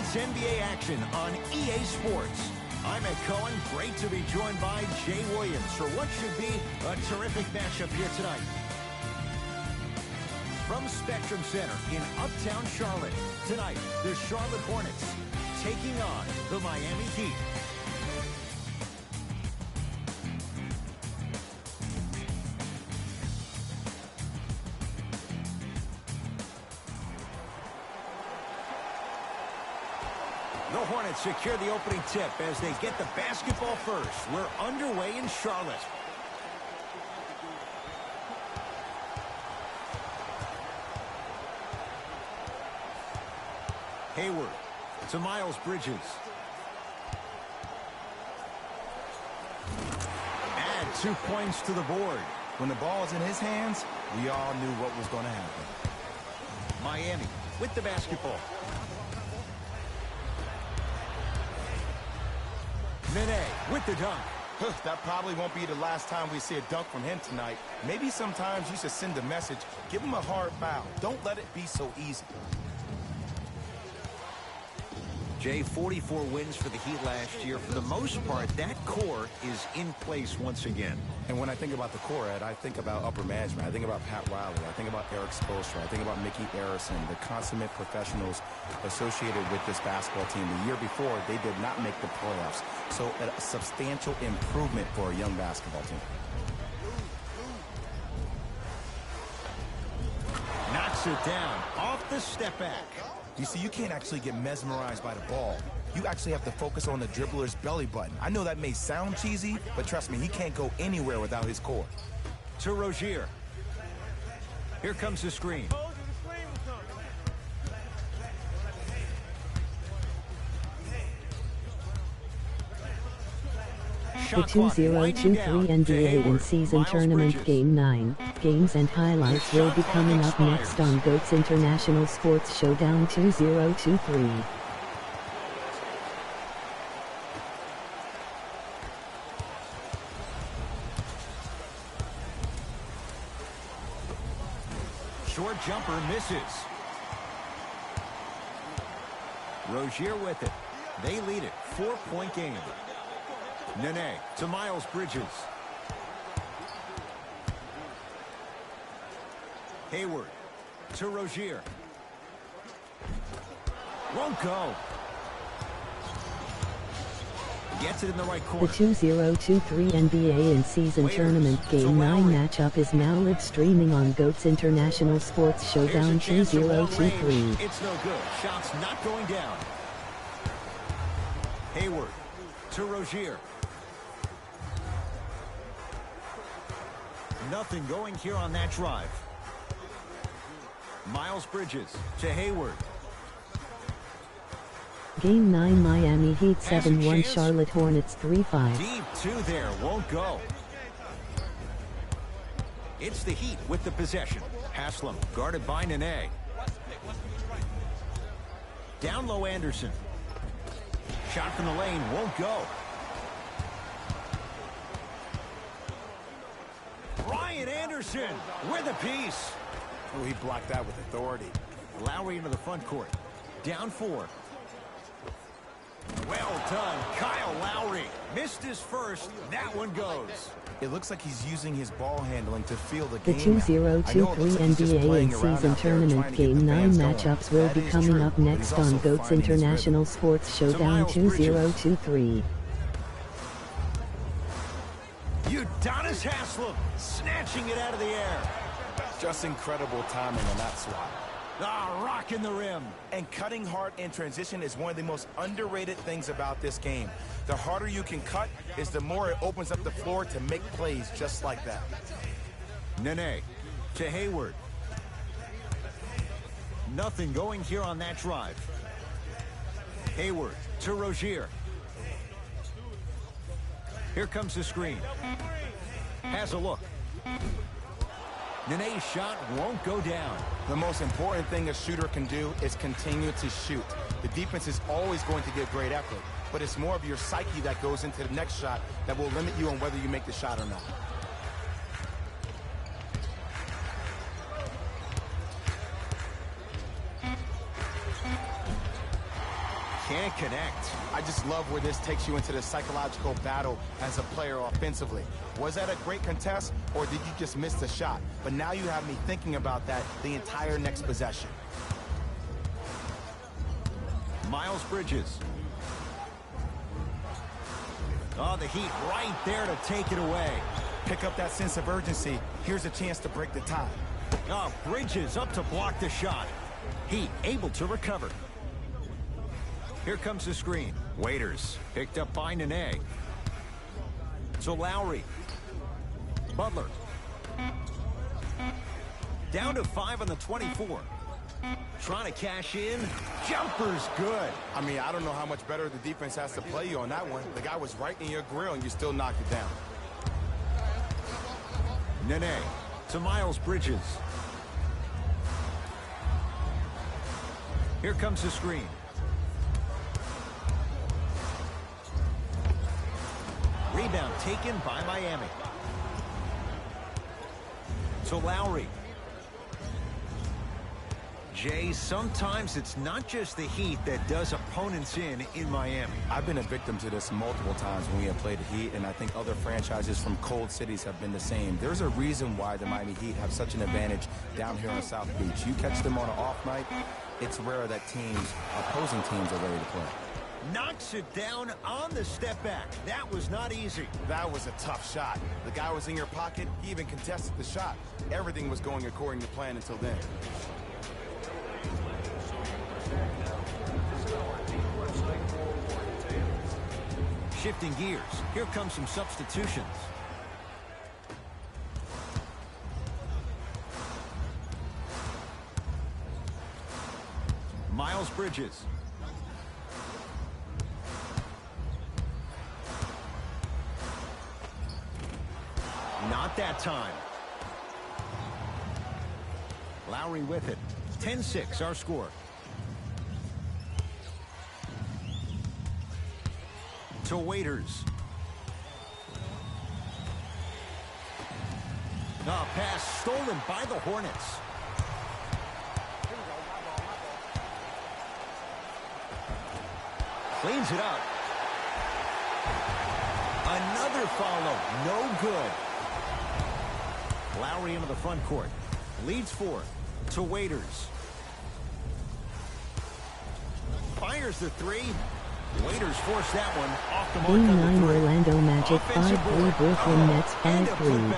It's NBA action on EA Sports. I'm Ed Cohen. Great to be joined by Jay Williams for what should be a terrific matchup here tonight. From Spectrum Center in Uptown Charlotte, tonight, the Charlotte Hornets taking on the Miami Heat. The Hornets secure the opening tip as they get the basketball first. We're underway in Charlotte. Hayward to Miles Bridges. Add 2 points to the board. When the ball's in his hands, we all knew what was going to happen. Miami with the basketball. Nene with the dunk. That probably won't be the last time we see a dunk from him tonight. Maybe sometimes you should send a message. Give him a hard foul. Don't let it be so easy. Jay, 44 wins for the Heat last year. For the most part, that core is in place once again. And when I think about the core, Ed, I think about upper management. I think about Pat Riley. I think about Eric Spoelstra. I think about Mickey Arison, the consummate professionals associated with this basketball team. The year before, they did not make the playoffs. So a substantial improvement for a young basketball team. Knocks it down off the step back. You see, you can't actually get mesmerized by the ball. You actually have to focus on the dribbler's belly button. I know that may sound cheesy, but trust me, he can't go anywhere without his core. To Rozier. Here comes the screen. The 2023 NBA in-season tournament Game 9. Games and highlights will be coming up next on GOAT's International Sports Showdown 2023. Short jumper misses. Rozier with it. They lead it. 4-point game. Nene to Miles Bridges. Hayward to Rozier. Won't go. Gets it in the right corner. The 2023 NBA in-season tournament Game 9 matchup is now live streaming on GOAT's International Sports Showdown 2023. It's no good. Shots not going down. Hayward to Rozier. Nothing going here on that drive. Miles Bridges to Hayward. Game 9 Miami Heat 7-1 Charlotte Hornets 3-5. Deep two there, won't go. It's the Heat with the possession. Haslam guarded by Nene. Down low Anderson. Shot from the lane, won't go. Ryan Anderson with a piece. Oh, he blocked that with authority. Lowry into the front court. Down 4. Well done, Kyle Lowry. Missed his first. That one goes. It looks like he's using his ball handling to feel the The game. 2023 NBA in-season tournament Game 9 matchups will be coming up next on GOAT's International Sports Showdown 2023. Udonis Haslam snatching it out of the air. Just incredible timing on that swat. Ah, rocking the rim. And cutting hard in transition is one of the most underrated things about this game. The harder you can cut is the more it opens up the floor to make plays just like that. Nene to Hayward. Nothing going here on that drive. Hayward to Rozier. Here comes the screen. Has a look. Nene's shot won't go down. The most important thing a shooter can do is continue to shoot. The defense is always going to give great effort, but it's more of your psyche that goes into the next shot that will limit you on whether you make the shot or not. Can't connect. I just love where this takes you into the psychological battle as a player offensively. Was that a great contest, or did you just miss the shot? But now you have me thinking about that the entire next possession. Miles Bridges. Oh, the Heat right there to take it away. Pick up that sense of urgency. Here's a chance to break the tie. Oh, Bridges up to block the shot. Heat able to recover. Here comes the screen. Waiters picked up by Nene. So Lowry. Butler. Down to 5 on the 24. Trying to cash in. Jumper's good. I mean, I don't know how much better the defense has to play you on that one. The guy was right in your grill, and you still knocked it down. Nene to Miles Bridges. Here comes the screen. Rebound taken by Miami. To Lowry. Jay, sometimes it's not just the Heat that does opponents in Miami. I've been a victim to this multiple times when we have played the Heat, and I think other franchises from cold cities have been the same. There's a reason why the Miami Heat have such an advantage down here on South Beach. You catch them on an off night, it's rare that opposing teams are ready to play. Knocks it down on the step back. That was not easy. That was a tough shot. The guy was in your pocket. He even contested the shot. Everything was going according to plan until then. Shifting gears. Here comes some substitutions. Miles Bridges. Not that time. Lowry with it. 10-6 our score. To Waiters. A pass stolen by the Hornets. Cleans it up. Another follow. No good. Lowry into the front court. Leads 4 to Waiters. Fires the 3. Waiters forced that one off the mark. Game 9 Orlando Magic 5-3 Brooklyn Nets 5-3.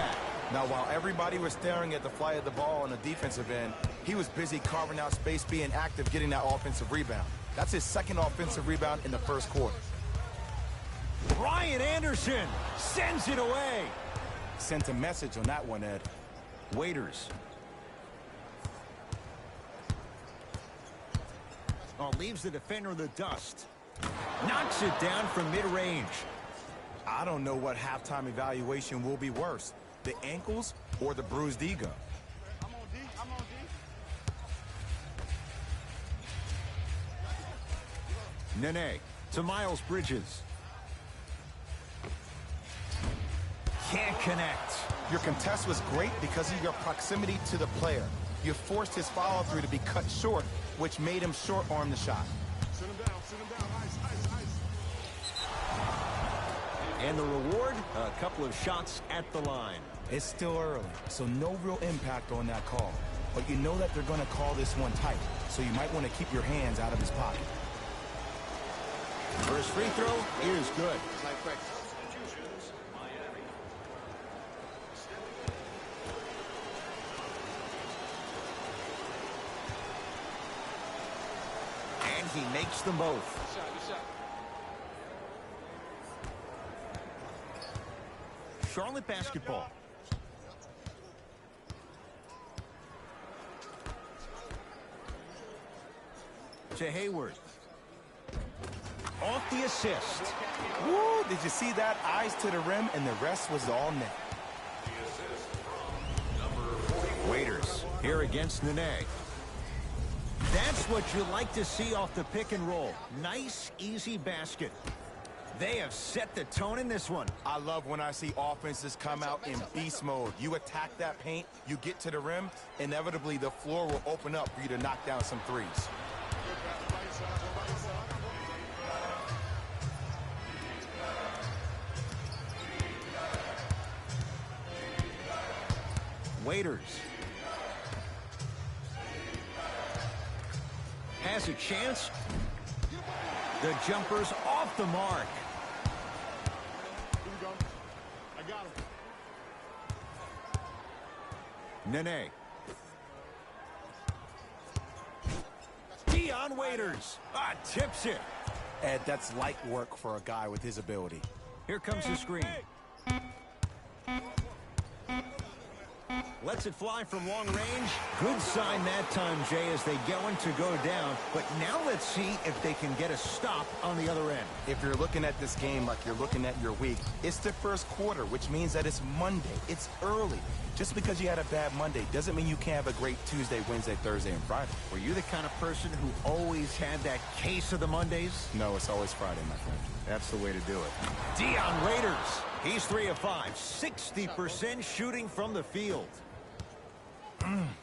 Now, while everybody was staring at the flight of the ball on the defensive end, he was busy carving out space, being active, getting that offensive rebound. That's his second offensive rebound in the first quarter. Ryan Anderson sends it away. Sent a message on that one, Ed. Waiters. Oh, leaves the defender in the dust. Knocks it down from mid-range. I don't know what halftime evaluation will be worse, the ankles or the bruised ego. I'm on D. Nene to Miles Bridges. Can't connect. Your contest was great because of your proximity to the player. You forced his follow-through to be cut short, which made him short-arm the shot. Sit him down, ice. And the reward, a couple of shots at the line. It's still early, so no real impact on that call. But you know that they're going to call this one tight, so you might want to keep your hands out of his pocket. First free throw is good. And he makes them both. Charlotte basketball. To Hayward. Off the assist. Woo! Did you see that? Eyes to the rim, and the rest was all net. Waiters here against Nene. That's what you like to see off the pick and roll. Nice, easy basket. They have set the tone in this one. I love when I see offenses come out in beast mode. You attack that paint, you get to the rim, inevitably the floor will open up for you to knock down some threes. Waiters. Has a chance. The jumper's off the mark. Here we go. I got him. Nene. Dion Waiters. Tips it. Ed, that's light work for a guy with his ability. Here comes the screen. Lets it fly from long range. Good sign that time, Jay, as they going to go down. But now let's see if they can get a stop on the other end. If you're looking at this game like you're looking at your week, it's the first quarter, which means that it's Monday. It's early. Just because you had a bad Monday doesn't mean you can't have a great Tuesday, Wednesday, Thursday, and Friday. Were you the kind of person who always had that case of the Mondays? No, it's always Friday, my friend. That's the way to do it. Dion Waiters. He's 3 of 5. 60% shooting from the field.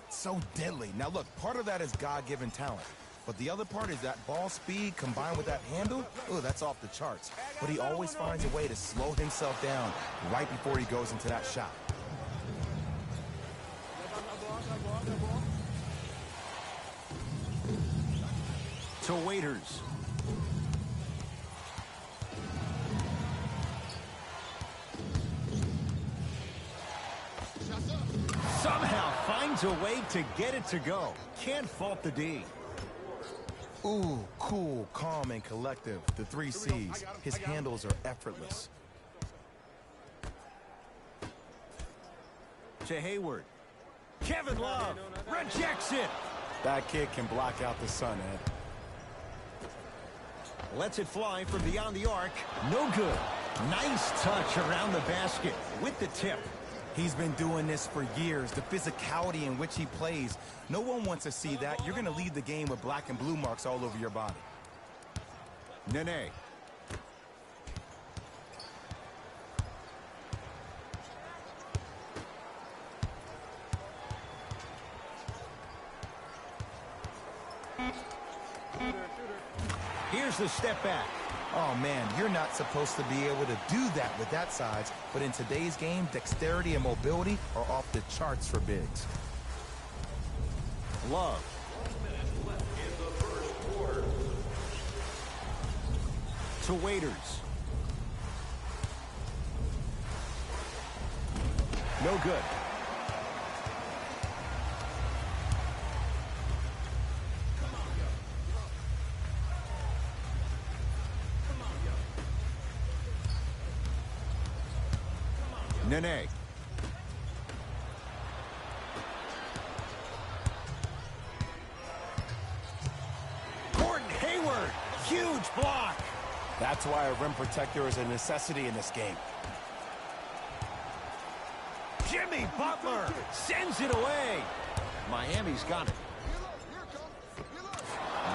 So deadly. Now look, part of that is God-given talent. But the other part is that ball speed combined with that handle. Oh, that's off the charts. But he always finds a way to slow himself down right before he goes into that shot. To Waiters. Somehow finds a way to get it to go. Can't fault the D. Ooh, cool, calm, and collective. The 3 C's. His handles are effortless. To Hayward. Kevin Love rejects it. That kid can block out the sun, Ed. Lets it fly from beyond the arc. No good. Nice touch around the basket with the tip. He's been doing this for years. The physicality in which he plays. No one wants to see that. You're going to lead the game with black and blue marks all over your body. Nene. Here's the step back. Oh, man, you're not supposed to be able to do that with that size. But in today's game, dexterity and mobility are off the charts for bigs. Love. To Waiters. No good. Nene. Gordon Hayward. Huge block. That's why a rim protector is a necessity in this game. Jimmy Butler sends it away. Miami's got it.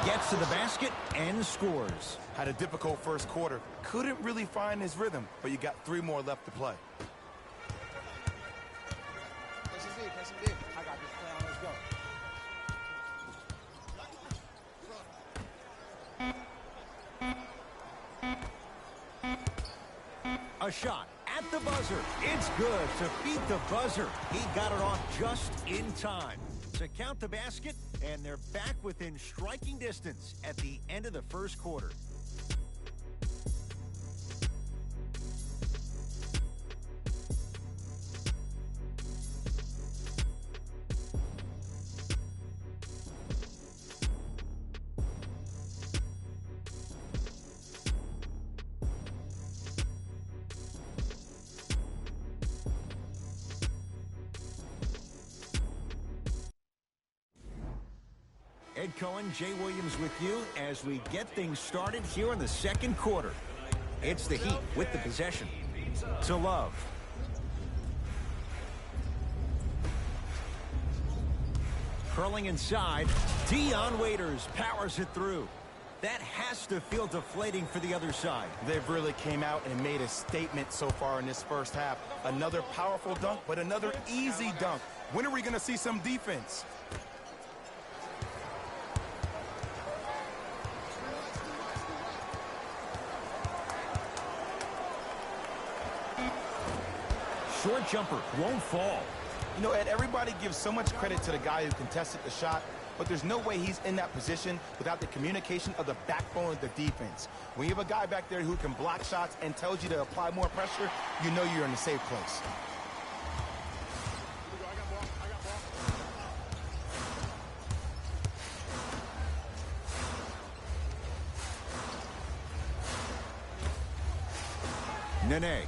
Gets to the basket and scores. Had a difficult first quarter. Couldn't really find his rhythm, but you got 3 more left to play. I got this plan. Let's go. A shot at the buzzer. It's good to beat the buzzer. He got it off just in time to count the basket, and they're back within striking distance at the end of the first quarter. Ed Cohen, Jay Williams with you as we get things started here in the second quarter. It's the Heat with the possession. To Love. Curling inside. Dion Waiters powers it through. That has to feel deflating for the other side. They've really came out and made a statement so far in this first half. Another powerful dunk, but another easy dunk. When are we going to see some defense? Short jumper won't fall. You know, Ed, everybody gives so much credit to the guy who contested the shot, but there's no way he's in that position without the communication of the backbone of the defense. When you have a guy back there who can block shots and tells you to apply more pressure, you know you're in a safe place. Nene.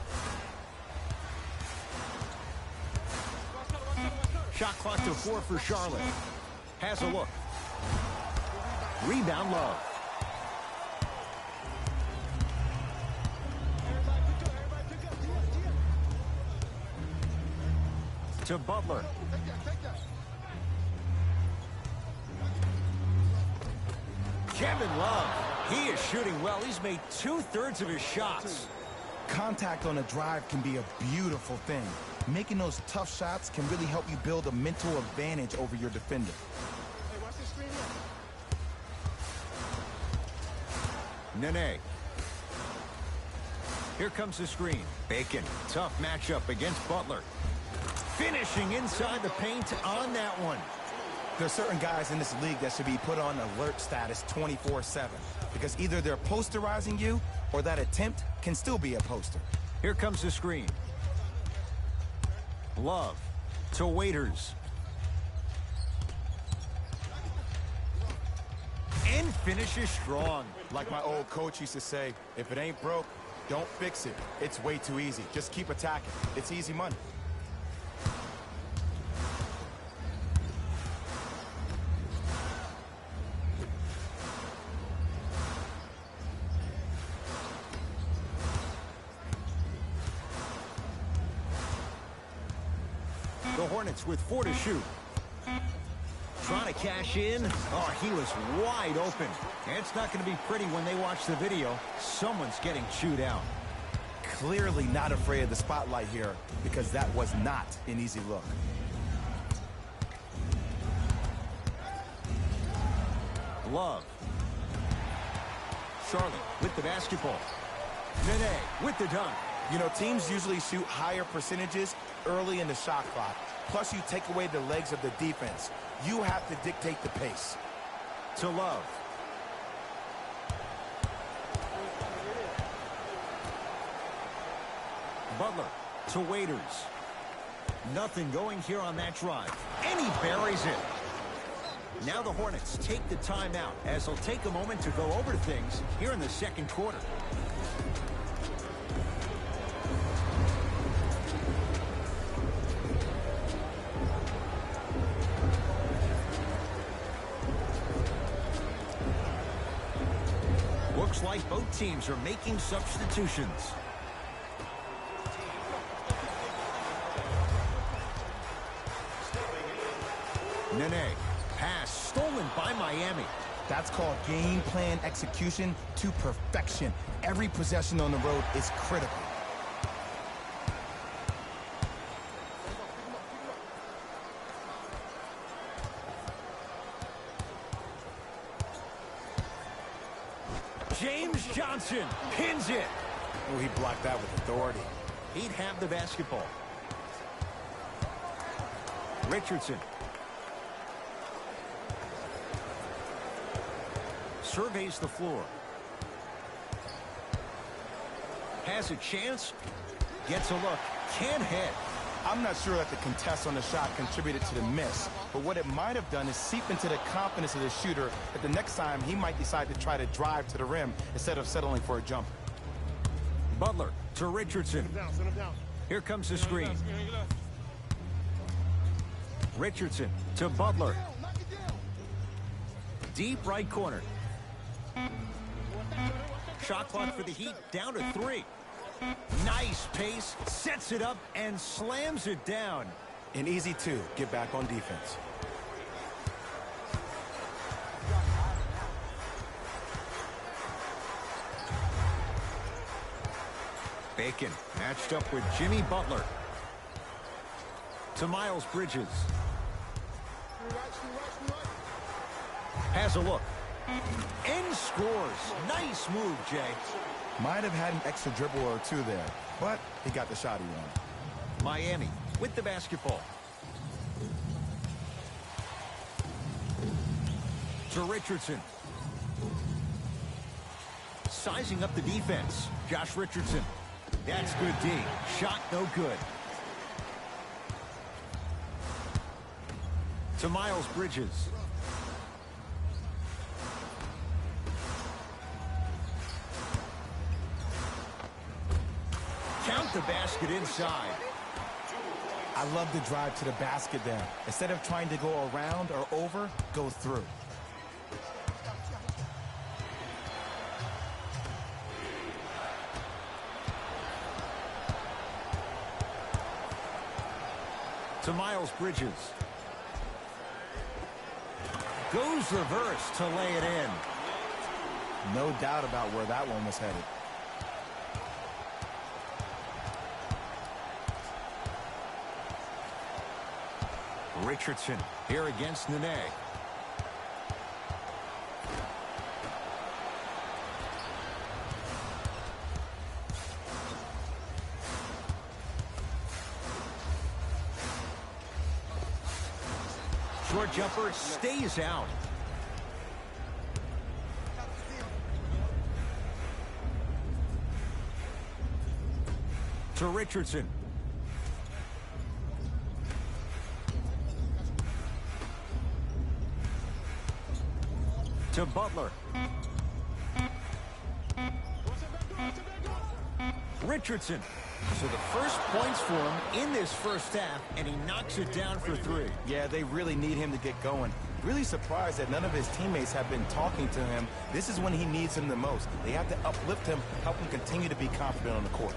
Shot clock to 4 for Charlotte. Has a look. Rebound Love. To Butler. Kevin Love. He is shooting well. He's made 2/3 of his shots. Contact on a drive can be a beautiful thing. Making those tough shots can really help you build a mental advantage over your defender. Hey, watch this screen here. Nene. Here comes the screen. Bacon. Tough matchup against Butler. Finishing inside the paint on that one. There are certain guys in this league that should be put on alert status 24/7 because either they're posterizing you or that attempt can still be a poster. Here comes the screen. Love to Waiters. And finishes strong. Like my old coach used to say, if it ain't broke, don't fix it. It's way too easy. Just keep attacking. It's easy money. The Hornets with 4 to shoot. Trying to cash in. Oh, he was wide open. And it's not going to be pretty when they watch the video. Someone's getting chewed out. Clearly not afraid of the spotlight here because that was not an easy look. Love. Charlotte with the basketball. Nene with the dunk. You know, teams usually shoot higher percentages early in the shot clock. Plus, you take away the legs of the defense. You have to dictate the pace. To Love. Butler to Waiters. Nothing going here on that drive. And he buries it. Now the Hornets take the timeout as they'll take a moment to go over things here in the second quarter. Looks like both teams are making substitutions. Nene. Pass stolen by Miami. That's called game plan execution to perfection. Every possession on the road is critical. James Johnson pins it. Oh, he blocked that with authority. He'd have the basketball. Richardson. Surveys the floor. Has a chance. Gets a look. Can't hit. I'm not sure that the contest on the shot contributed to the miss, but what it might have done is seep into the confidence of the shooter that the next time he might decide to try to drive to the rim instead of settling for a jumper. Butler to Richardson. Send him down. Here comes the screen. Richardson to Butler. Deep right corner. Shot clock for the Heat down to 3. Nice pace, sets it up and slams it down. An easy 2. Get back on defense. Bacon matched up with Jimmy Butler. To Miles Bridges. Has a look. And scores. Nice move, Jay. Might have had an extra dribble or two there, but he got the shot he wanted. Miami with the basketball. To Richardson. Sizing up the defense. Josh Richardson. That's good D. Shot no good. To Miles Bridges. Count the basket inside. I love the drive to the basket there. Instead of trying to go around or over, go through. To Miles Bridges. Goes reverse to lay it in. No doubt about where that one was headed. Richardson here against Nene. Short jumper stays out. To Richardson. To Butler. Richardson. So the first points for him in this first half, and he knocks it down for three. Yeah, they really need him to get going. Really surprised that none of his teammates have been talking to him. This is when he needs him the most. They have to uplift him, help him continue to be confident on the court.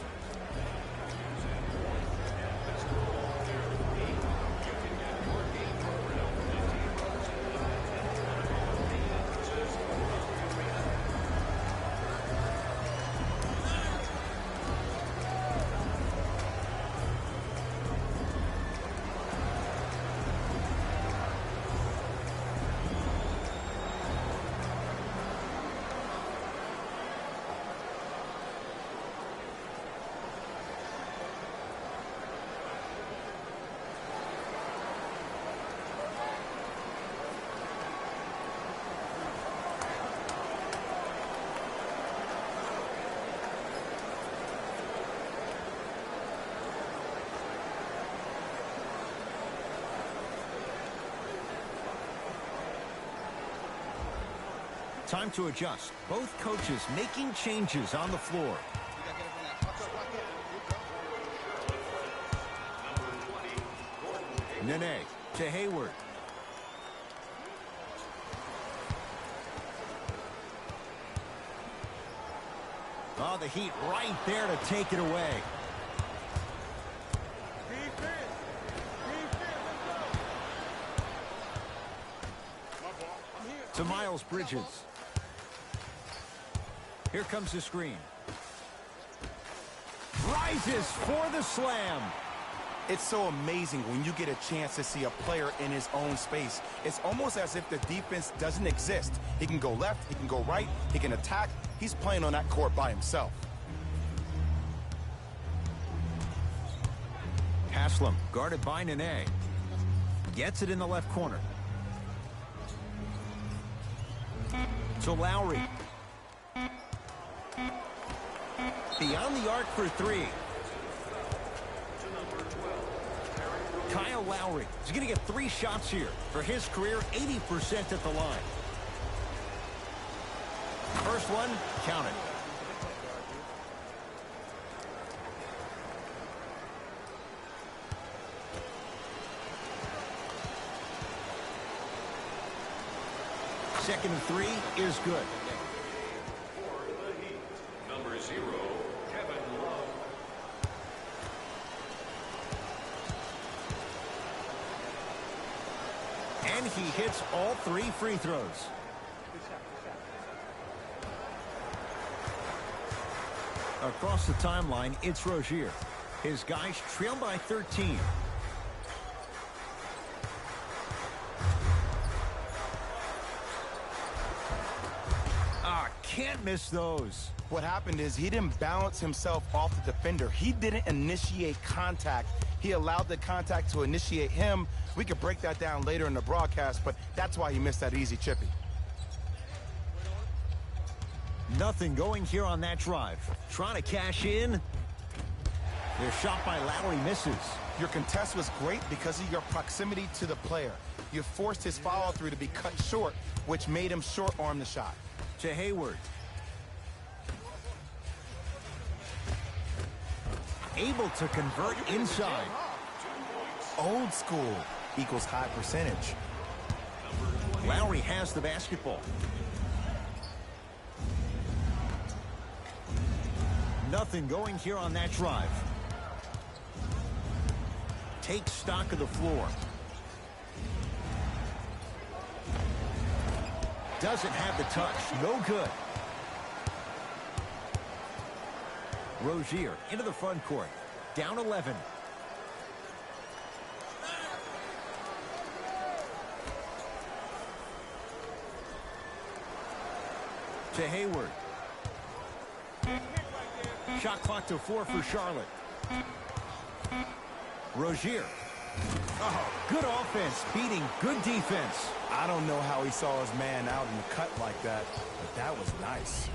Time to adjust. Both coaches making changes on the floor. Nene to Hayward. Oh, the Heat right there to take it away. To Miles Bridges. Here comes the screen. Rises for the slam. It's so amazing when you get a chance to see a player in his own space. It's almost as if the defense doesn't exist. He can go left, he can go right, he can attack. He's playing on that court by himself. Haslam guarded by Nene. Gets it in the left corner. To Lowry. Beyond the arc for three. Kyle Lowry is going to get 3 shots here. For his career, 80% at the line. First one, count it. Second and 3 is good. Number 0, Kevin Love. And he hits all 3 free throws. Across the timeline, it's Rozier. His guys trail by 13. Can't miss those. What happened is he didn't balance himself off the defender. He didn't initiate contact. He allowed the contact to initiate him. We could break that down later in the broadcast, but that's why he missed that easy chippy. Nothing going here on that drive. Trying to cash in. Their shot by Lowry misses. Your contest was great because of your proximity to the player. You forced his follow-through to be cut short, which made him short-arm the shot. To Hayward. Able to convert inside. Old school equals high percentage. Lowry has the basketball. Nothing going here on that drive. Takes stock of the floor. Doesn't have the touch. No good. Rozier into the front court. Down 11. To Hayward. Shot clock to 4 for Charlotte. Rozier. Oh, good offense beating good defense. I don't know how he saw his man out in the cut like that, but that was nice.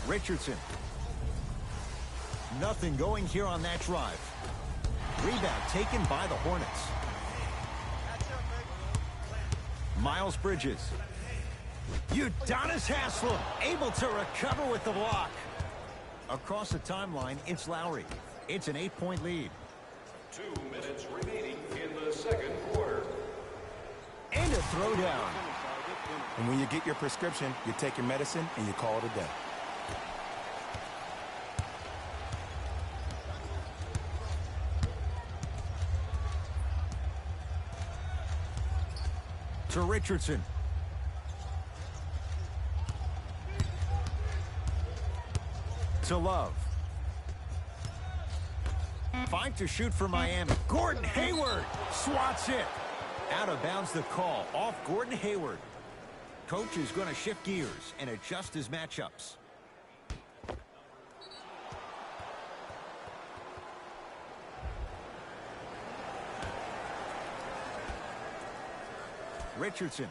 Richardson. Nothing going here on that drive. Rebound taken by the Hornets. Miles Bridges. Udonis Haslem able to recover with the block. Across the timeline, it's Lowry. It's an 8-point lead. 2 minutes remaining in the second quarter. And a throwdown. And when you get your prescription, you take your medicine and you call it a day. To Richardson. To Love. 5 to shoot for Miami. Gordon Hayward swats it. Out of bounds the call off Gordon Hayward. Coach is going to shift gears and adjust his matchups. Richardson.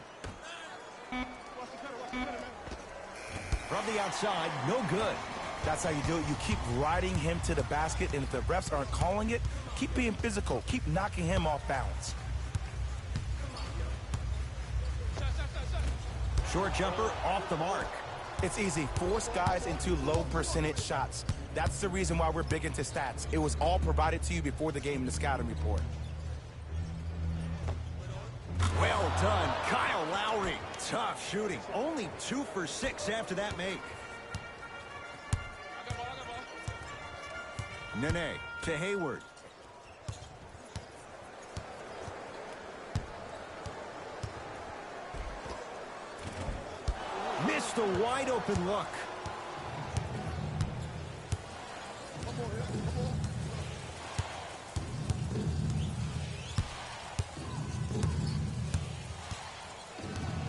From the outside, no good. That's how you do it. You keep riding him to the basket, and if the refs aren't calling it, keep being physical. Keep knocking him off balance. Short jumper off the mark. It's easy. Force guys into low percentage shots. That's the reason why we're big into stats. It was all provided to you before the game in the scouting report. Well done, Kyle Lowry. Tough shooting. Only 2 for 6 after that make. Nene to Hayward. Missed a wide open look.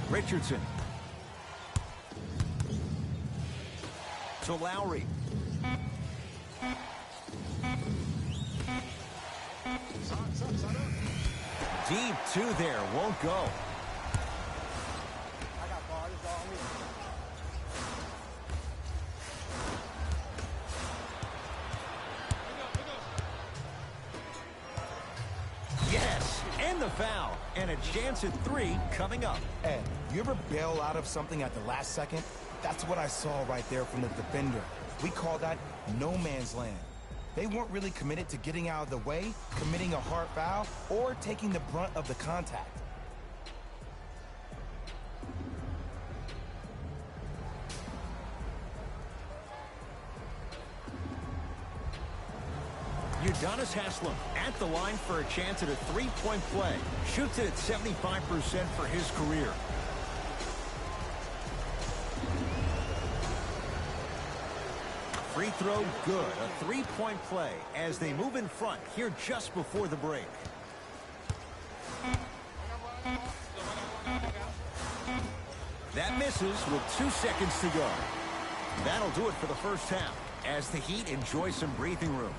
Richardson. To Lowry. Deep 2 there, won't go. Yes, and the foul. And a chance at 3 coming up. Ed, you ever bail out of something at the last second? That's what I saw right there from the defender. We call that no man's land. They weren't really committed to getting out of the way, committing a hard foul, or taking the brunt of the contact. Udonis Haslem at the line for a chance at a 3-point play. Shoots it at 75% for his career. Free throw good. A 3-point play as they move in front here just before the break. That misses with 2 seconds to go. That'll do it for the first half as the Heat enjoy some breathing room.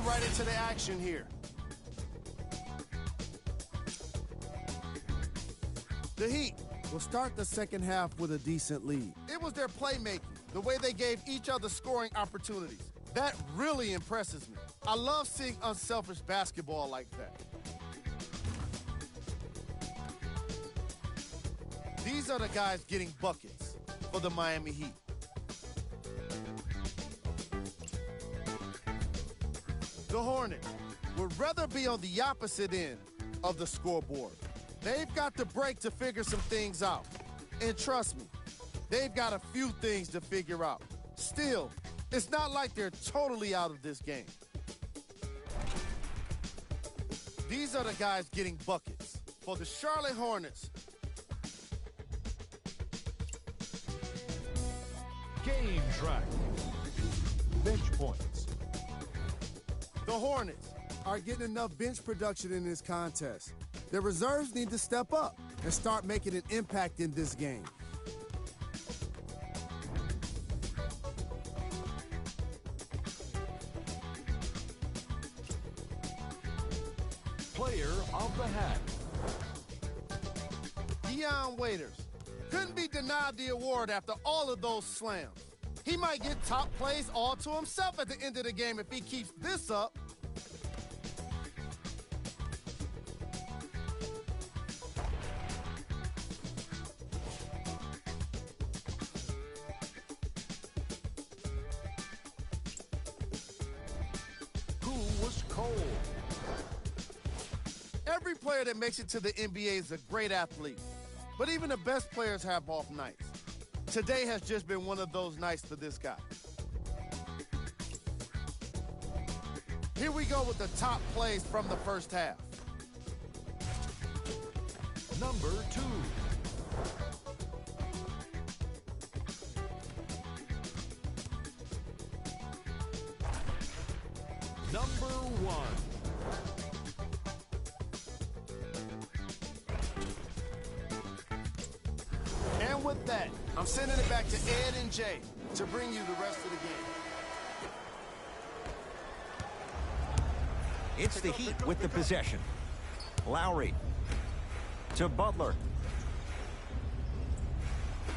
get right into the action here. The Heat will start the second half with a decent lead. It was their playmaking, the way they gave each other scoring opportunities. That really impresses me. I love seeing unselfish basketball like that. These are the guys getting buckets for the Miami Heat. The Hornets would rather be on the opposite end of the scoreboard. They've got the break to figure some things out. And trust me, they've got a few things to figure out. Still, it's not like they're totally out of this game. These are the guys getting buckets for the Charlotte Hornets. Game track. Bench points. The Hornets are getting enough bench production in this contest. Their reserves need to step up and start making an impact in this game. Player of the hat. Dion Waiters couldn't be denied the award after all of those slams. He might get top plays all to himself at the end of the game if he keeps this up. Who was cold? Every player that makes it to the NBA is a great athlete, but even the best players have off nights. Today has just been one of those nights for this guy. Here we go with the top plays from the first half. Number 2. Number 1. And with that, I'm sending it back to Ed and Jay to bring you the rest of the game. It's the Heat with the possession. Lowry to Butler.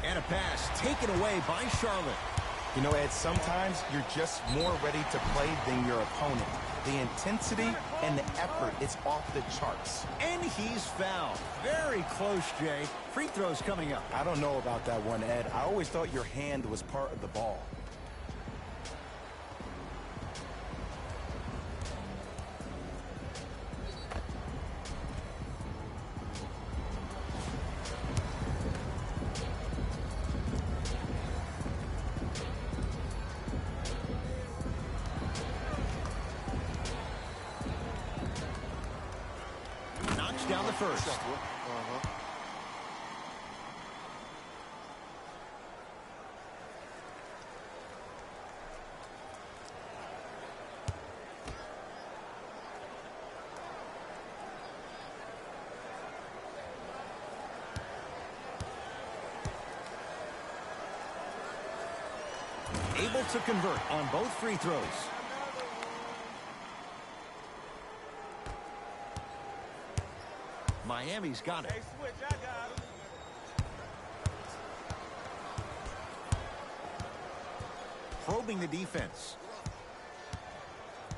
And a pass taken away by Charlotte. You know, Ed, sometimes you're just more ready to play than your opponent. The intensity and the effort, it's off the charts. And he's fouled. Very close, Jay. Free throws coming up. I don't know about that one, Ed. I always thought your hand was part of the ball. Knocks down the first. Able to convert on both free throws. Miami's got it. Hey, switch, I got him. Probing the defense.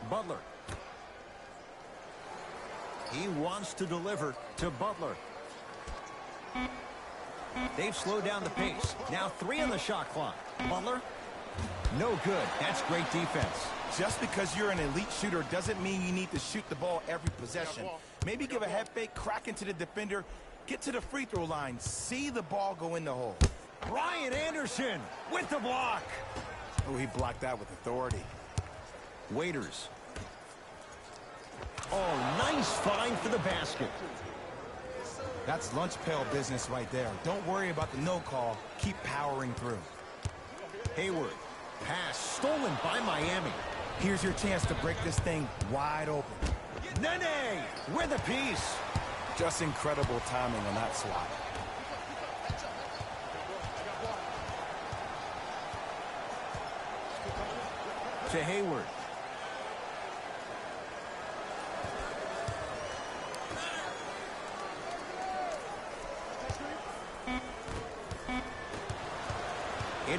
Butler. He wants to deliver to Butler. They've slowed down the pace. Now 3 on the shot clock. Butler. No good. That's great defense. Just because you're an elite shooter doesn't mean you need to shoot the ball every possession. Maybe give a head fake, crack into the defender, get to the free throw line, see the ball go in the hole. Brian Anderson with the block. Oh, he blocked that with authority. Waiters. Oh, nice find for the basket. That's lunch pail business right there. Don't worry about the no call. Keep powering through. Hayward. Pass stolen by Miami. Here's your chance to break this thing wide open. Nene with a piece. Just incredible timing on that swat. To Hayward.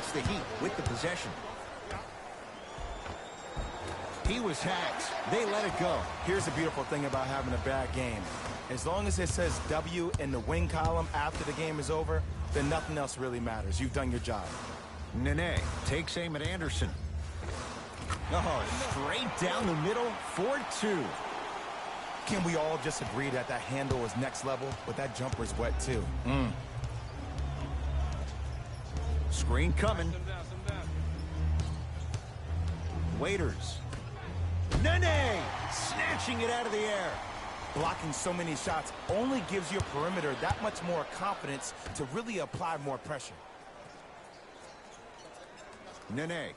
It's the Heat with the possession. He was hacked. They let it go. Here's the beautiful thing about having a bad game. As long as it says W in the win column after the game is over, then nothing else really matters. You've done your job. Nene takes aim at Anderson. Oh, straight down the middle for 2. Can we all just agree that that handle is next level, but that jumper's wet too? Screen coming. Waiters. Nene snatching it out of the air. Blocking so many shots only gives your perimeter that much more confidence to really apply more pressure. Nene,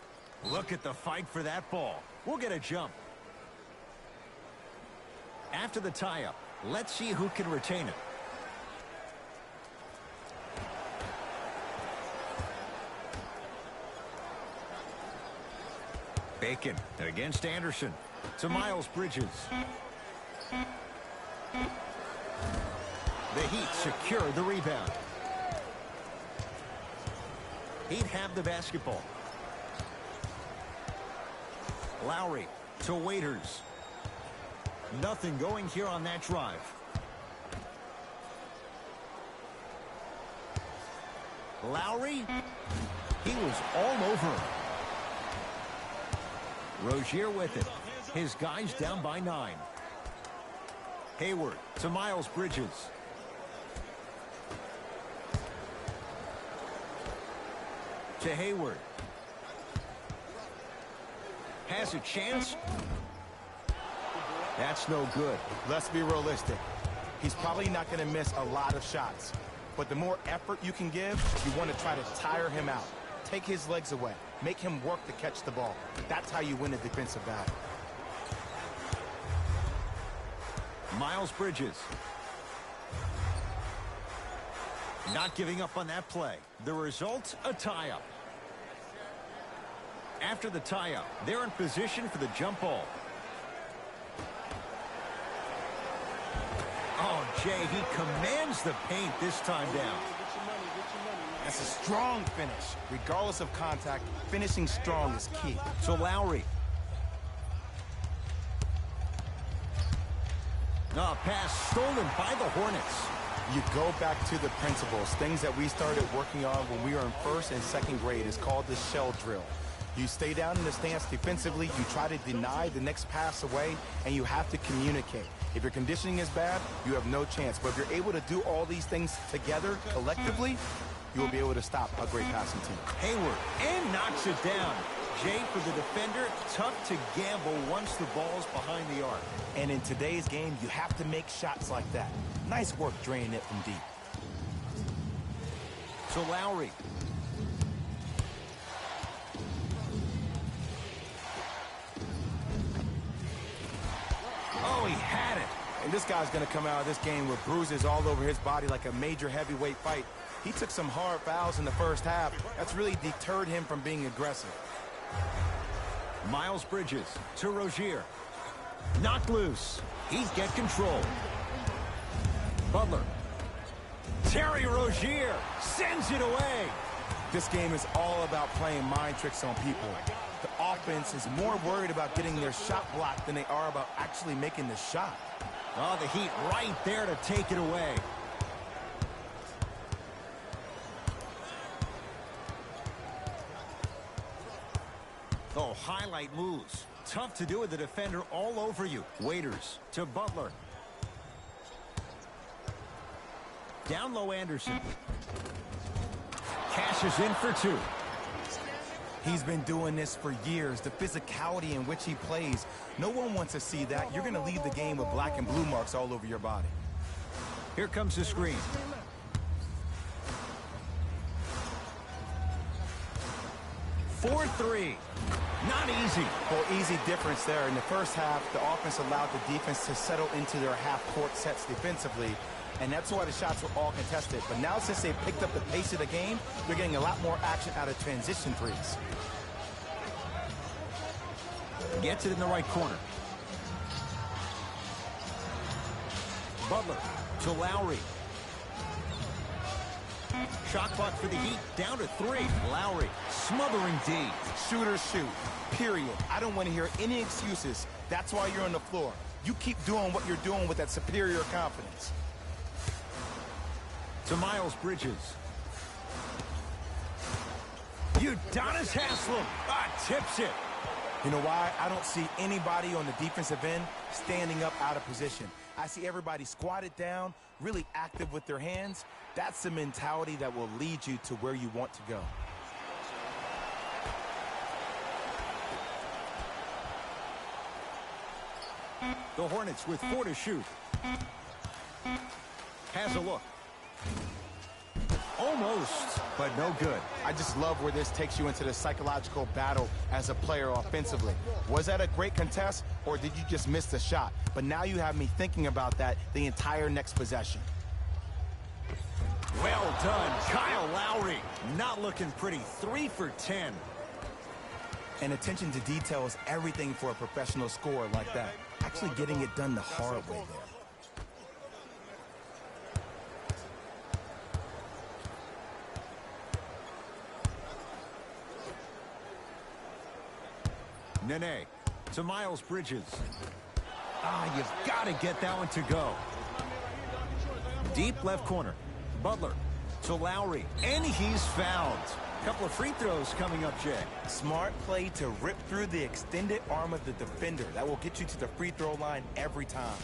look at the fight for that ball. We'll get a jump. After the tie-up, let's see who can retain it. Bacon against Anderson to Miles Bridges. The Heat secure the rebound. Heat have the basketball. Lowry to Waiters. Nothing going here on that drive. Lowry, he was all over him. Rozier with it. His guys down by 9. Hayward to Miles Bridges. To Hayward. Has a chance. That's no good. Let's be realistic. He's probably not going to miss a lot of shots. But the more effort you can give, you want to try to tire him out. Take his legs away. Make him work to catch the ball. That's how you win a defensive battle. Miles Bridges. Not giving up on that play. The result, a tie-up. After the tie-up, they're in position for the jump ball. Oh, Jay, he commands the paint this time down. That's a strong finish. Regardless of contact, finishing strong is key. So Lowry. A pass stolen by the Hornets. You go back to the principles, things that we started working on when we were in first and second grade. Is called the shell drill. You stay down in the stance defensively, you try to deny the next pass away, and you have to communicate. If your conditioning is bad, you have no chance. But if you're able to do all these things together, collectively, you will be able to stop a great passing team. Hayward, and knocks it down. Jay, for the defender, tough to gamble once the ball's behind the arc. And in today's game, you have to make shots like that. Nice work draining it from deep. So Lowry. Oh, he had it. And this guy's going to come out of this game with bruises all over his body like a major heavyweight fight. He took some hard fouls in the first half. That's really deterred him from being aggressive. Miles Bridges to Rozier. Knocked loose. He's get control. Butler. Terry Rozier sends it away. This game is all about playing mind tricks on people. The offense is more worried about getting their shot blocked than they are about actually making the shot. Oh, the Heat right there to take it away. Oh, highlight moves. Tough to do with the defender all over you. Waiters to Butler. Down low, Anderson. Cashes in for 2. He's been doing this for years. The physicality in which he plays. No one wants to see that. You're going to leave the game with black and blue marks all over your body. Here comes the screen. For 3. Not easy. Well, easy difference there. In the first half, the offense allowed the defense to settle into their half-court sets defensively, and that's why the shots were all contested. But now since they picked up the pace of the game, they're getting a lot more action out of transition threes. Gets it in the right corner. Butler to Lowry. Shot clock for the Heat down to 3. Lowry smothering D. Shooters shoot, period. I don't want to hear any excuses. That's why you're on the floor. You keep doing what you're doing with that superior confidence. To Miles Bridges. Udonis Haslem tips it. You know why? I don't see anybody on the defensive end standing up out of position. I see everybody squatted down, really active with their hands. That's the mentality that will lead you to where you want to go. The Hornets with 4 to shoot. Has a look. Almost, but no good. I just love where this takes you into the psychological battle as a player offensively. Was that a great contest, or did you just miss the shot? But now you have me thinking about that the entire next possession. Well done, Kyle Lowry. Not looking pretty. 3 for 10. And attention to detail is everything for a professional scorer like that. Actually getting it done the hard way there. Nene to Miles Bridges. You've got to get that one to go. Deep left corner. Butler to Lowry. And he's fouled. Couple of free throws coming up, Jay. Smart play to rip through the extended arm of the defender. That will get you to the free throw line every time.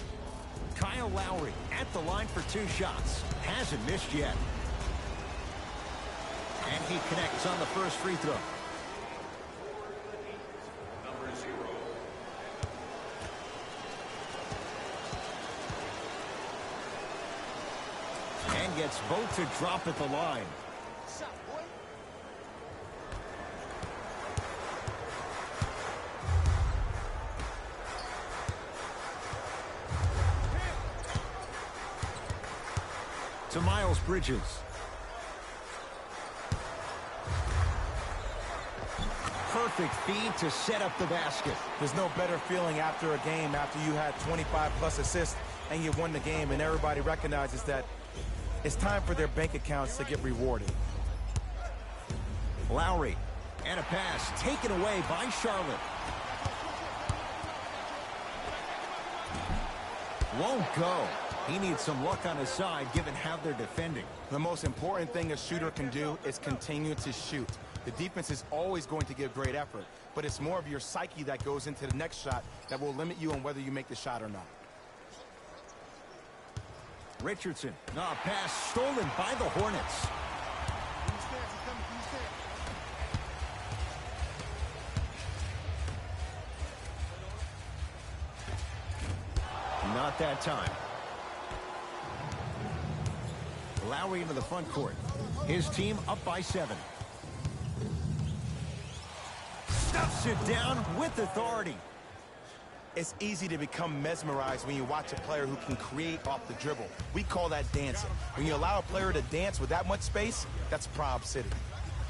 Kyle Lowry at the line for 2 shots. Hasn't missed yet. And he connects on the first free throw. Number 0. And gets both to drop at the line. To Miles Bridges. Perfect feed to set up the basket. There's no better feeling after a game after you had 25+ assists and you won the game, and everybody recognizes that it's time for their bank accounts to get rewarded. Lowry and a pass taken away by Charlotte. Won't go. He needs some luck on his side given how they're defending. The most important thing a shooter can do is continue to shoot. The defense is always going to give great effort, but it's more of your psyche that goes into the next shot that will limit you on whether you make the shot or not. Richardson, a pass stolen by the Hornets. Not that time. Lowry into the front court. His team up by 7. Stuffs it down with authority. It's easy to become mesmerized when you watch a player who can create off the dribble. We call that dancing. When you allow a player to dance with that much space, that's Prob City.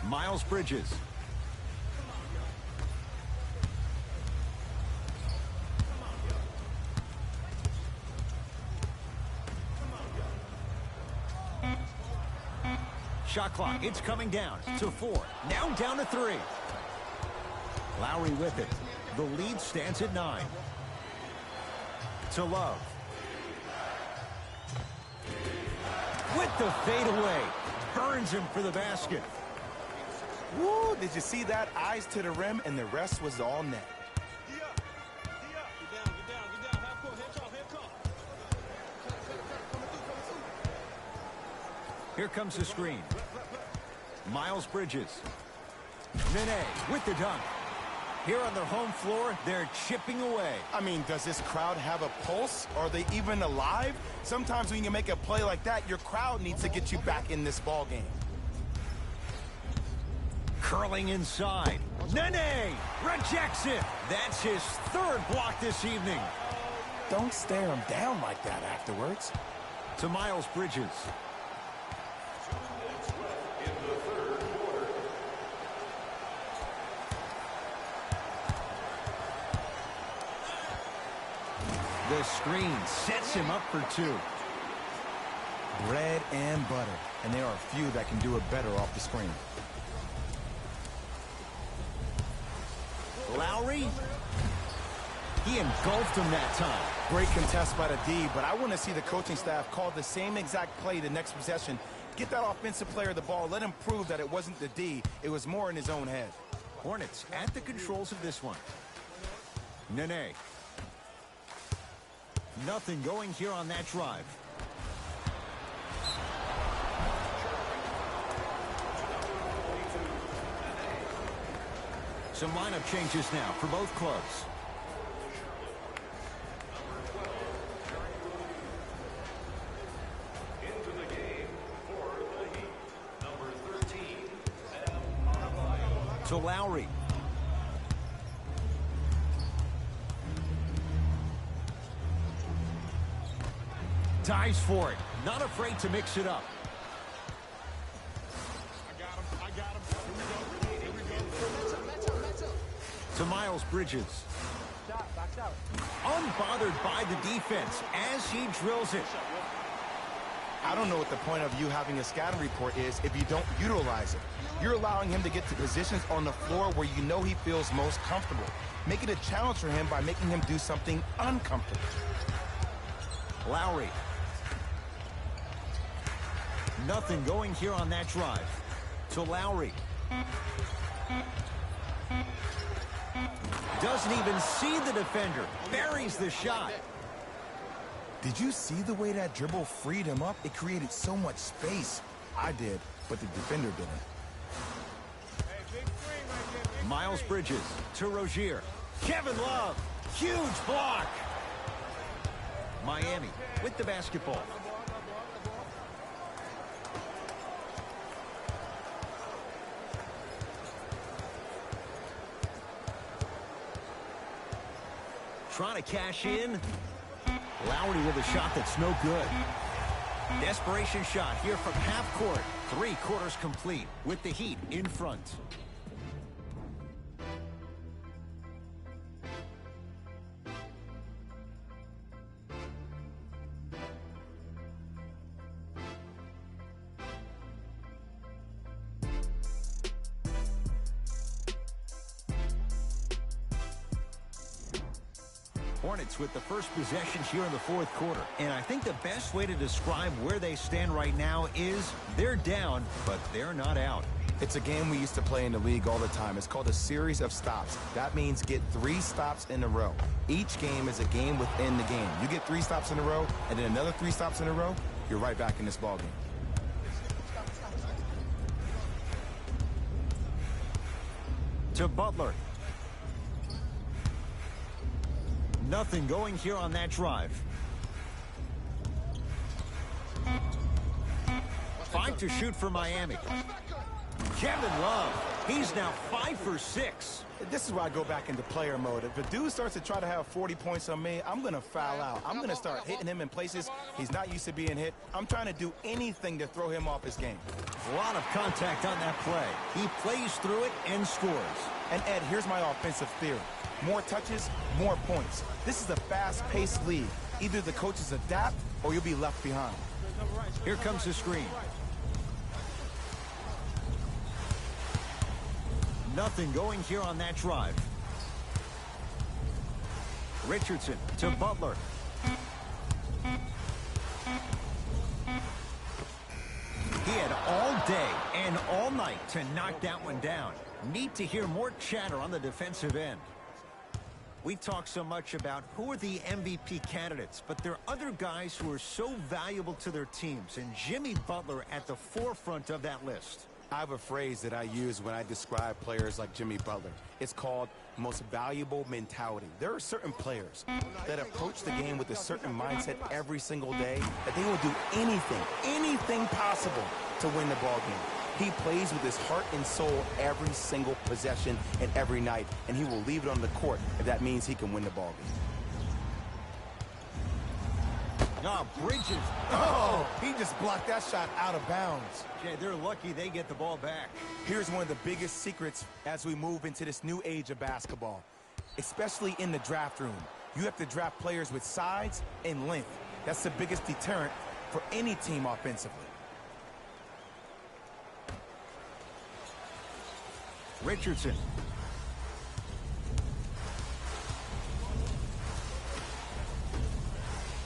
Miles Bridges. Shot clock, it's coming down to 4. Now down to 3. Lowry with it. The lead stands at 9. To Love. With the fadeaway. Burns him for the basket. Woo, did you see that? Eyes to the rim, and the rest was all net. Here comes the screen. Miles Bridges. Nene with the dunk. Here on their home floor, they're chipping away. I mean, does this crowd have a pulse? Are they even alive? Sometimes when you make a play like that, your crowd needs to get you back in this ball game. Curling inside. Nene rejects it. That's his 3rd block this evening. Don't stare him down like that afterwards. To Miles Bridges. The screen sets him up for 2. bread and butter, and there are a few that can do it better off the screen. Lowry. He engulfed him that time. Great contest by the D, but I want to see the coaching staff call the same exact play the next possession. Get that offensive player the ball. Let him prove that it wasn't the D. It was more in his own head. Hornets at the controls of this one. Nene. Nothing going here on that drive. Some lineup changes now for both clubs. Into the game for the Heat, number 13. To Lowry. Dives for it. Not afraid to mix it up. I got him. Here we go. To Miles Bridges. Unbothered by the defense as he drills it. I don't know what the point of you having a scouting report is if you don't utilize it. You're allowing him to get to positions on the floor where you know he feels most comfortable. Make it a challenge for him by making him do something uncomfortable. Lowry. Nothing going here on that drive. To Lowry. Doesn't even see the defender. Buries the shot. Did you see the way that dribble freed him up? It created so much space. I did, but the defender didn't. Miles Bridges to Rozier. Kevin Love. Huge block. Miami with the basketball. Trying to cash in. Lowry with a shot that's no good. Desperation shot here from half court. 3 quarters complete with the Heat in front. Hornets with the first possession here in the 4th quarter. And I think the best way to describe where they stand right now is they're down, but they're not out. It's a game we used to play in the league all the time. It's called a series of stops. That means get 3 stops in a row. Each game is a game within the game. You get 3 stops in a row, and then another 3 stops in a row, you're right back in this ballgame. To Butler. Nothing going here on that drive. 5 to shoot for Miami. Kevin Love. He's now 5 for 6. This is why I go back into player mode. If a dude starts to try to have 40 points on me, I'm going to foul out. I'm going to start hitting him in places he's not used to being hit. I'm trying to do anything to throw him off his game. A lot of contact on that play. He plays through it and scores. And Ed, here's my offensive theory. More touches, more points. This is a fast-paced league. Either the coaches adapt or you'll be left behind. Here comes the screen. Nothing going here on that drive. Richardson to Butler. He had all day and all night to knock that one down. Need to hear more chatter on the defensive end. We talk so much about who are the MVP candidates, but there are other guys who are so valuable to their teams, and Jimmy Butler at the forefront of that list. I have a phrase that I use when I describe players like Jimmy Butler. It's called most valuable mentality. There are certain players that approach the game with a certain mindset every single day that they will do anything possible to win the ball game. He plays with his heart and soul every single possession and every night, and he will leave it on the court if that means he can win the ball game. Oh, Bridges. Oh, he just blocked that shot out of bounds. Yeah, they're lucky they get the ball back. Here's one of the biggest secrets as we move into this new age of basketball, especially in the draft room. You have to draft players with size and length. That's the biggest deterrent for any team offensively. Richardson.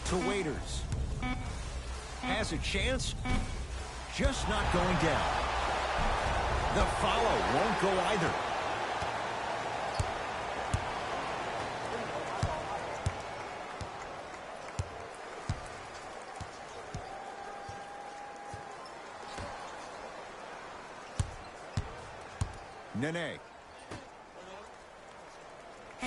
To Waiters. Has a chance. Just not going down. The follow won't go either. Nene.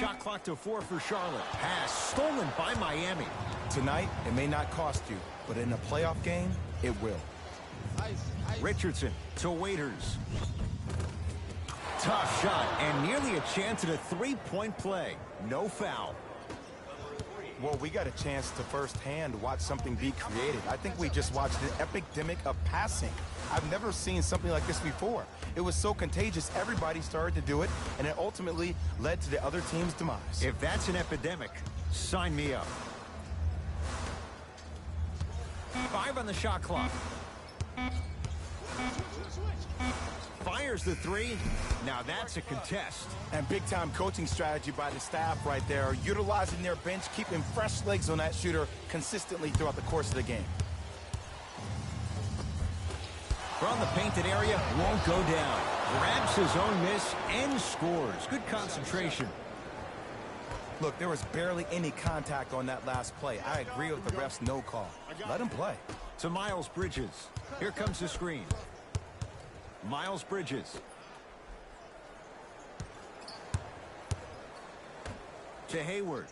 Shot clock to 4 for Charlotte. Pass stolen by Miami. Tonight, it may not cost you, but in a playoff game, it will. Richardson to Waiters. Tough shot and nearly a chance at a three-point play. No foul. Well, we got a chance to firsthand watch something be created. I think we just watched an epidemic of passing. I've never seen something like this before. It was so contagious, everybody started to do it, and it ultimately led to the other team's demise. If that's an epidemic, sign me up. 5 on the shot clock. Fires the 3. Now that's a contest. And big-time coaching strategy by the staff right there, utilizing their bench, keeping fresh legs on that shooter consistently throughout the course of the game. From the painted area, won't go down. Grabs his own miss and scores. Good concentration. Look, there was barely any contact on that last play. I agree with the ref's no call. Let him play. To Miles Bridges. Here comes the screen. Miles Bridges. To Hayward.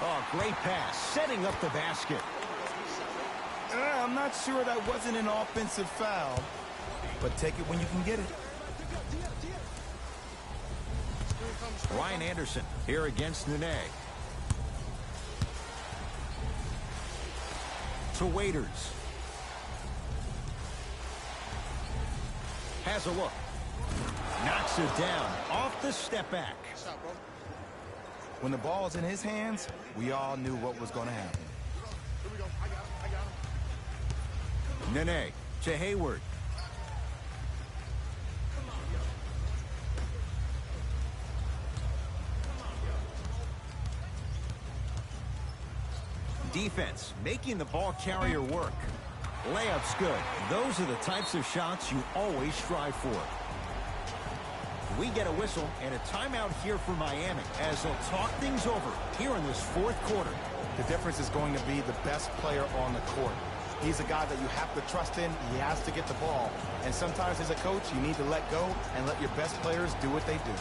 Oh, great pass. Setting up the basket. I'm not sure that wasn't an offensive foul, but take it when you can get it. Ryan Anderson here against Nene. To Waiters. Has a look. Knocks it down off the step back. When the ball's in his hands, we all knew what was going to happen. Nene to Hayward. Defense making the ball carrier work. Layup's good. Those are the types of shots you always strive for. We get a whistle and a timeout here for Miami as they'll talk things over here in this fourth quarter. The difference is going to be the best player on the court. He's a guy that you have to trust in. He has to get the ball. And sometimes as a coach, you need to let go and let your best players do what they do.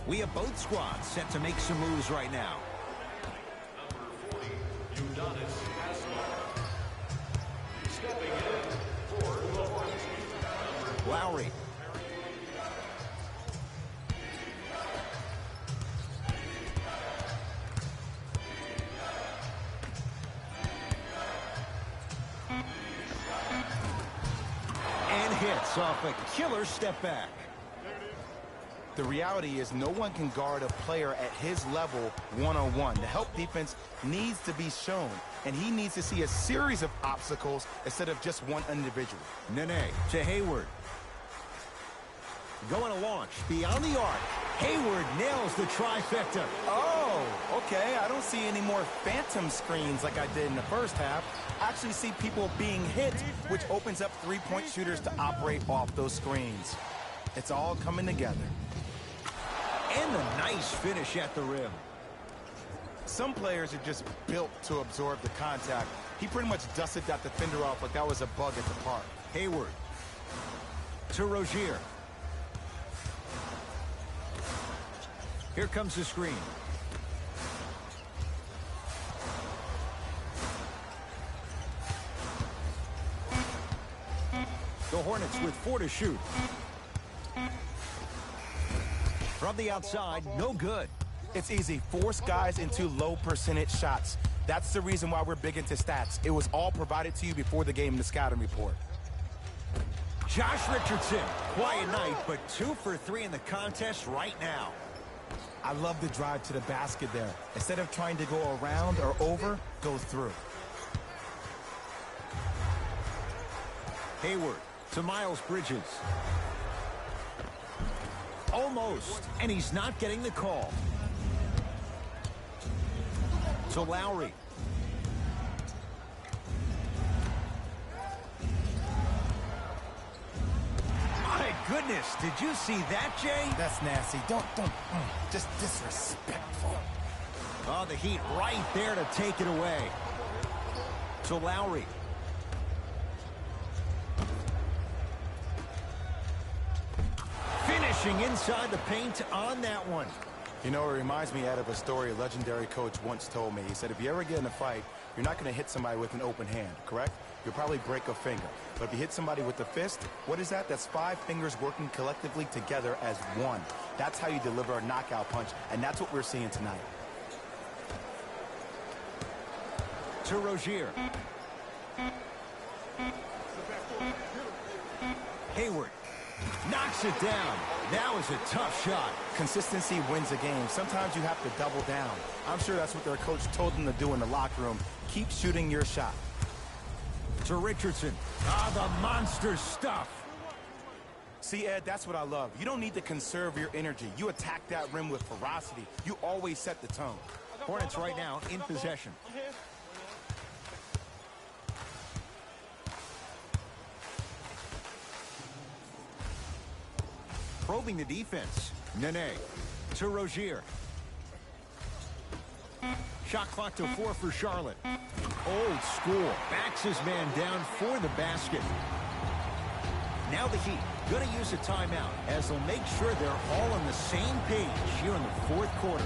We have both squads set to make some moves right now. Stepping in for the Hornets. Lowry. And hits off a killer step back. The reality is no one can guard a player at his level one-on-one. The help defense needs to be shown, and he needs to see a series of obstacles instead of just one individual. Nene to Hayward. Going to launch beyond the arc. Hayward nails the trifecta. Oh, okay. I don't see any more phantom screens like I did in the first half. I actually see people being hit, which opens up three-point shooters to operate off those screens. It's all coming together. And the nice finish at the rim. Some players are just built to absorb the contact. He pretty much dusted that defender off like that was a bug at the park. Hayward to Rozier. Here comes the screen. The Hornets with 4 to shoot. From the outside, no good. It's easy. Force guys into low percentage shots. That's the reason why we're big into stats. It was all provided to you before the game in the scouting report. Josh Richardson, quiet night, but 2 for 3 in the contest right now. I love the drive to the basket there. Instead of trying to go around or over, go through. Hayward to Miles Bridges. Almost, and he's not getting the call. To Lowry. My goodness, did you see that, Jay? That's nasty. Just disrespectful. Oh, the Heat right there to take it away. To Lowry. Finishing inside the paint on that one. You know, it reminds me out of a story a legendary coach once told me. He said, if you ever get in a fight, you're not going to hit somebody with an open hand, correct? You'll probably break a finger. But if you hit somebody with the fist, what is that? That's 5 fingers working collectively together as one. That's how you deliver a knockout punch, and that's what we're seeing tonight. To Rozier. Hayward knocks it down. That was a tough shot. Consistency wins a game. Sometimes you have to double down. I'm sure that's what their coach told them to do in the locker room. Keep shooting your shot. To Richardson. Ah, the monster stuff. See, Ed, that's what I love. You don't need to conserve your energy. You attack that rim with ferocity. You always set the tone. Hornets right now in possession. Probing the defense. Nene to Rozier. Shot clock to 4 for Charlotte. Old school. Backs his man down for the basket. Now the Heat going to use a timeout as they'll make sure they're all on the same page here in the 4th quarter.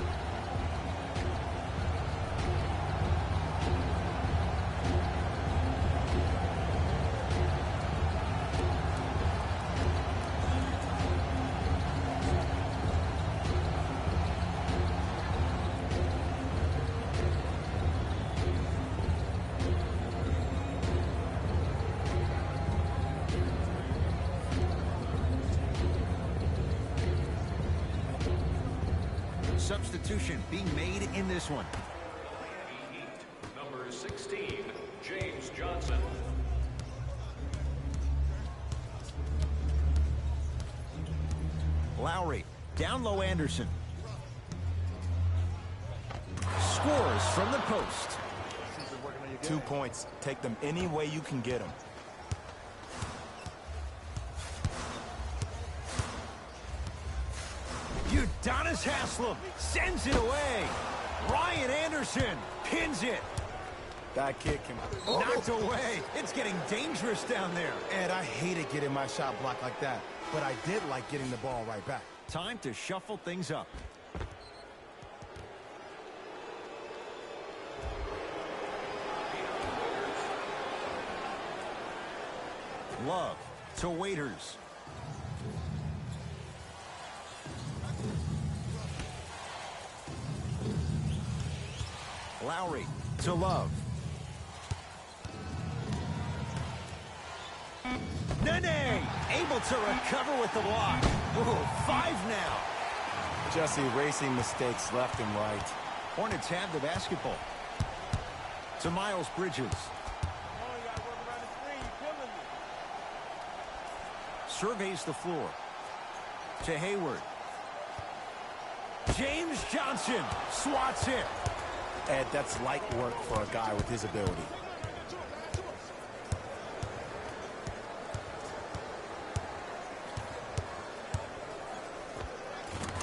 Substitution being made in this one. Number 16, James Johnson. Lowry, down low Anderson. Scores from the post. 2 points. Take them any way you can get them. Udonis Haslem sends it away. Ryan Anderson pins it. That kid can... Knocked away. It's getting dangerous down there. Ed, I hated getting my shot blocked like that, but I did like getting the ball right back. Time to shuffle things up. Love to Waiters. Lowry to Love. Nene able to recover with the block. Ooh, 5 now. Just erasing mistakes left and right. Hornets have the basketball. To Miles Bridges. Surveys the floor. To Hayward. James Johnson swats it. Ed, that's light work for a guy with his ability.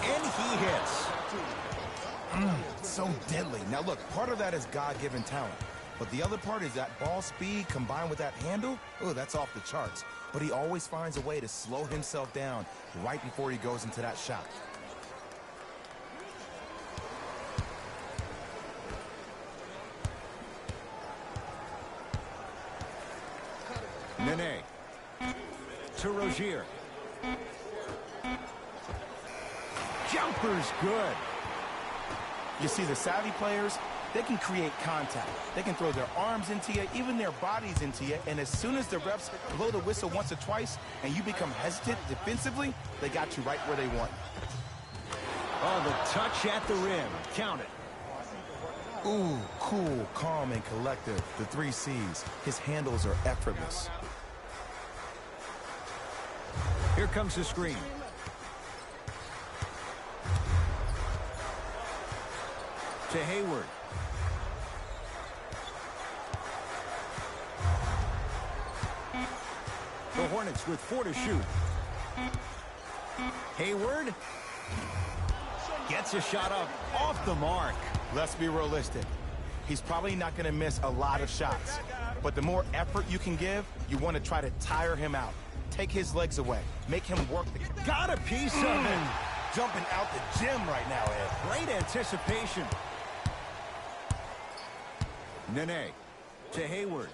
And he hits. So deadly. Now look, part of that is God-given talent. But the other part is that ball speed combined with that handle. Oh, that's off the charts. But he always finds a way to slow himself down right before he goes into that shot. Nene to Rozier. Jumper's good. You see, the savvy players, they can create contact. They can throw their arms into you, even their bodies into you, and as soon as the refs blow the whistle once or twice and you become hesitant defensively, they got you right where they want you. Oh, the touch at the rim. Count it. Ooh, cool, calm, and collective. The 3 C's. His handles are effortless. Here comes the screen. To Hayward. The Hornets with 4 to shoot. Hayward gets a shot up off the mark. Let's be realistic. He's probably not going to miss a lot of shots. But the more effort you can give, you want to try to tire him out. Take his legs away. Make him work. Got a piece of him. Jumping out the gym right now, Ed. Great anticipation. Nene to Hayward.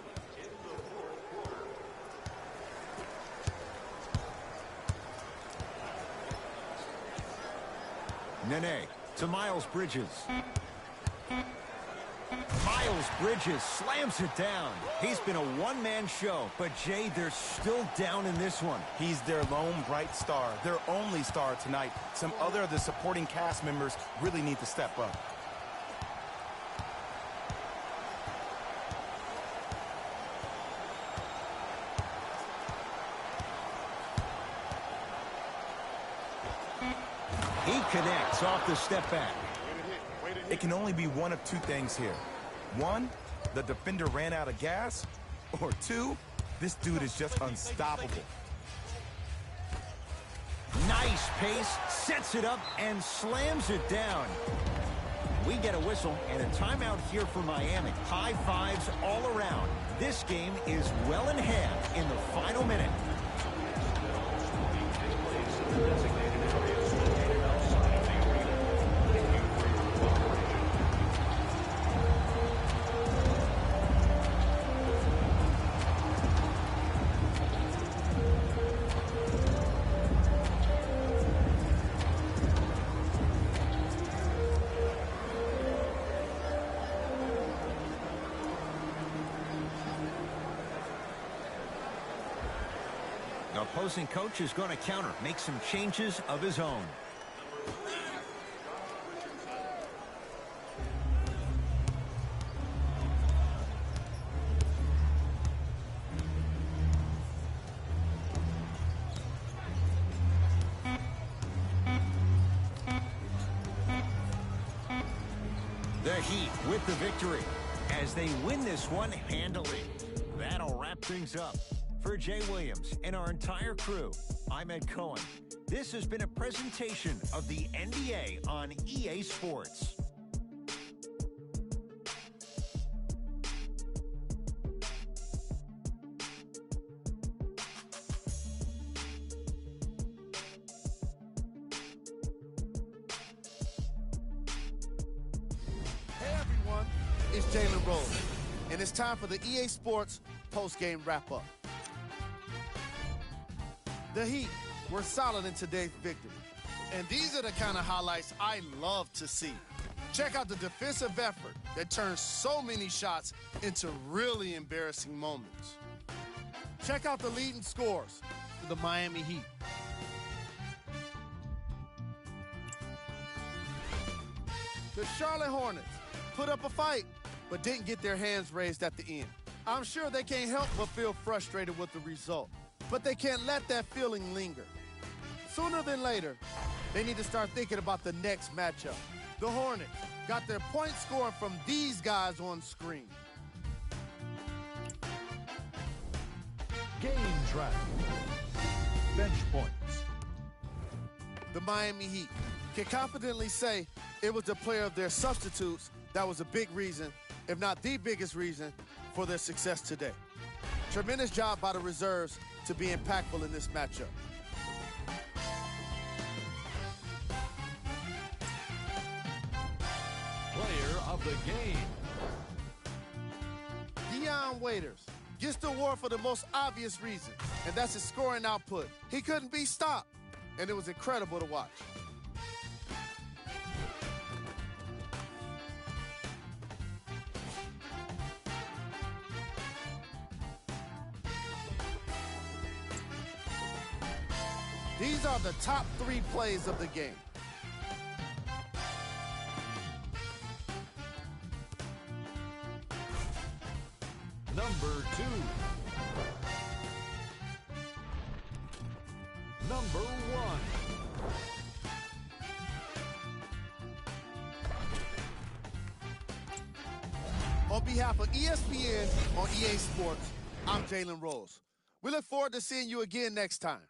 Nene to Miles Bridges. Miles Bridges slams it down. He's been a one-man show, but Jay, they're still down in this one. He's their lone bright star, their only star tonight. Some other of the supporting cast members really need to step up. He connects off the step back. It can only be one of 2 things here. 1, the defender ran out of gas, or 2, this dude is just unstoppable. Nice pace, sets it up, and slams it down. We get a whistle and a timeout here for Miami. High fives all around. This game is well in hand in the final minute. The opposing coach is going to counter, make some changes of his own. The Heat with the victory as they win this one handily. That'll wrap things up. For Jay Williams and our entire crew, I'm Ed Cohen. This has been a presentation of the NBA on EA Sports. Hey everyone, it's Jalen Rose, and it's time for the EA Sports post-game wrap-up. The Heat were solid in today's victory, and these are the kind of highlights I love to see. Check out the defensive effort that turns so many shots into really embarrassing moments. Check out the leading scores for the Miami Heat. The Charlotte Hornets put up a fight, but didn't get their hands raised at the end. I'm sure they can't help but feel frustrated with the result, but they can't let that feeling linger. Sooner than later, they need to start thinking about the next matchup. The Hornets got their point scoring from these guys on screen. Game track. Bench points. The Miami Heat can confidently say it was the player of their substitutes that was a big reason, if not the biggest reason, for their success today. Tremendous job by the reserves to be impactful in this matchup. Player of the game. Dion Waiters gets the award for the most obvious reason, and that's his scoring output. He couldn't be stopped, and it was incredible to watch. These are the top 3 plays of the game. Number 2. Number 1. On behalf of ESPN on EA Sports, I'm Jalen Rose. We look forward to seeing you again next time.